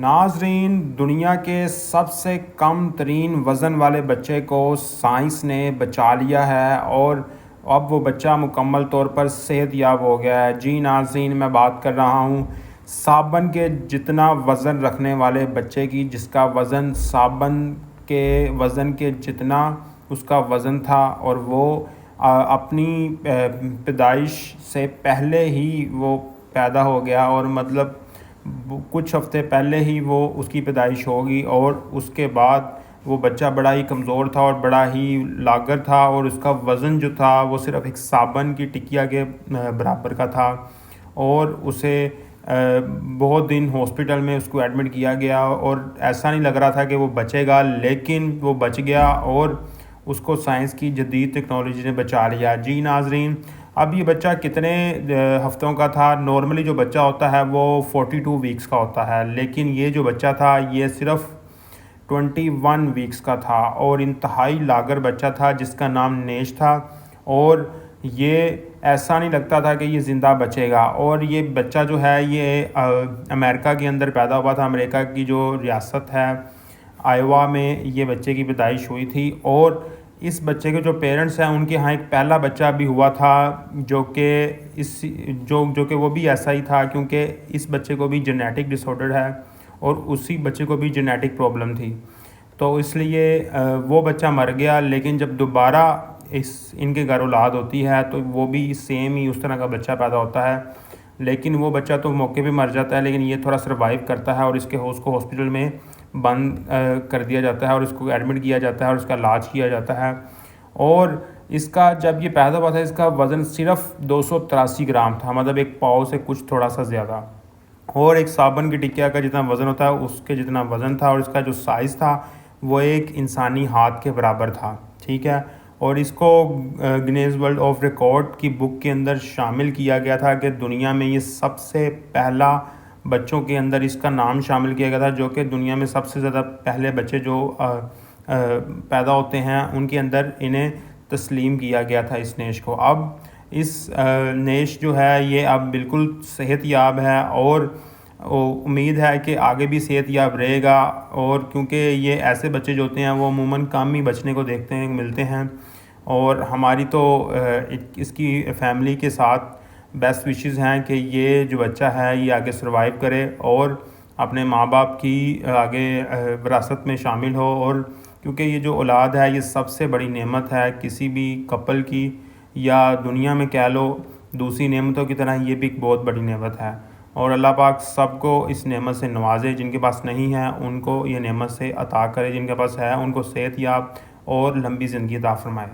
नाजरीन, दुनिया के सबसे कम तरीन वज़न वाले बच्चे को साइंस ने बचा लिया है और अब वो बच्चा मुकम्मल तौर पर सेहतयाब हो गया है। जी नाजरीन, मैं बात कर रहा हूँ साबन के जितना वज़न रखने वाले बच्चे की, जिसका वज़न साबन के वज़न के जितना उसका वज़न था और वो अपनी पैदाइश से पहले ही वो पैदा हो गया और मतलब कुछ हफ्ते पहले ही वो उसकी पैदाइश होगी और उसके बाद वो बच्चा बड़ा ही कमज़ोर था और बड़ा ही लागर था और उसका वज़न जो था वो सिर्फ़ एक साबन की टिकिया के बराबर का था। और उसे बहुत दिन हॉस्पिटल में उसको एडमिट किया गया और ऐसा नहीं लग रहा था कि वो बचेगा, लेकिन वो बच गया और उसको साइंस की जदीद टेक्नोलॉजी ने बचा लिया। जी नाजरीन, अब ये बच्चा कितने हफ्तों का था? नॉर्मली जो बच्चा होता है वो 42 वीक्स का होता है, लेकिन ये जो बच्चा था ये सिर्फ़ 21 वीक्स का था और इंतहाई लागर बच्चा था जिसका नाम नेश था। और ये ऐसा नहीं लगता था कि ये ज़िंदा बचेगा। और ये बच्चा जो है ये अमेरिका के अंदर पैदा हुआ था। अमेरिका की जो रियासत है आयोवा में ये बच्चे की पैदाइश हुई थी और इस बच्चे के जो पेरेंट्स हैं उनके यहाँ एक पहला बच्चा भी हुआ था जो कि वो भी ऐसा ही था, क्योंकि इस बच्चे को भी जेनेटिक डिसऑर्डर है और उसी बच्चे को भी जेनेटिक प्रॉब्लम थी, तो इसलिए वो बच्चा मर गया। लेकिन जब दोबारा इनके घर औलाद होती है तो वो भी सेम ही उस तरह का बच्चा पैदा होता है, लेकिन वो बच्चा तो मौके पे मर जाता है, लेकिन ये थोड़ा सर्वाइव करता है और उसको हॉस्पिटल में बंद कर दिया जाता है और इसको एडमिट किया जाता है और इसका इलाज किया जाता है। और इसका जब ये पैदा हुआ था इसका वज़न सिर्फ 283 ग्राम था, मतलब एक पाव से कुछ थोड़ा सा ज़्यादा। और एक साबन की टिकिया का जितना वज़न होता है उसके जितना वज़न था और इसका जो साइज़ था वो एक इंसानी हाथ के बराबर था। ठीक है, और इसको गिनीज वर्ल्ड ऑफ रिकॉर्ड की बुक के अंदर शामिल किया गया था कि दुनिया में ये सबसे पहला बच्चों के अंदर इसका नाम शामिल किया गया था, जो कि दुनिया में सबसे ज़्यादा पहले बच्चे जो पैदा होते हैं उनके अंदर इन्हें तस्लीम किया गया था इस नेश को। अब इस नेश जो है ये अब बिल्कुल सेहतयाब है और उम्मीद है कि आगे भी सेहतयाब रहेगा। और क्योंकि ये ऐसे बच्चे जो होते हैं वो अमूमन कम ही बचने को मिलते हैं और हमारी तो इसकी फैमिली के साथ बेस्ट विशेज़ हैं कि ये जो बच्चा है ये आगे सर्वाइव करे और अपने माँ बाप की आगे विरासत में शामिल हो। और क्योंकि ये जो औलाद है ये सबसे बड़ी नेमत है किसी भी कपल की, या दुनिया में कह लो दूसरी नेमतों की तरह ये भी एक बहुत बड़ी नेमत है। और अल्लाह पाक सबको इस नेमत से नवाजे, जिनके पास नहीं है उनको ये नेमत से अता करे, जिनके पास है उनको सेहतयाब और लंबी ज़िंदगी अता फरमाए।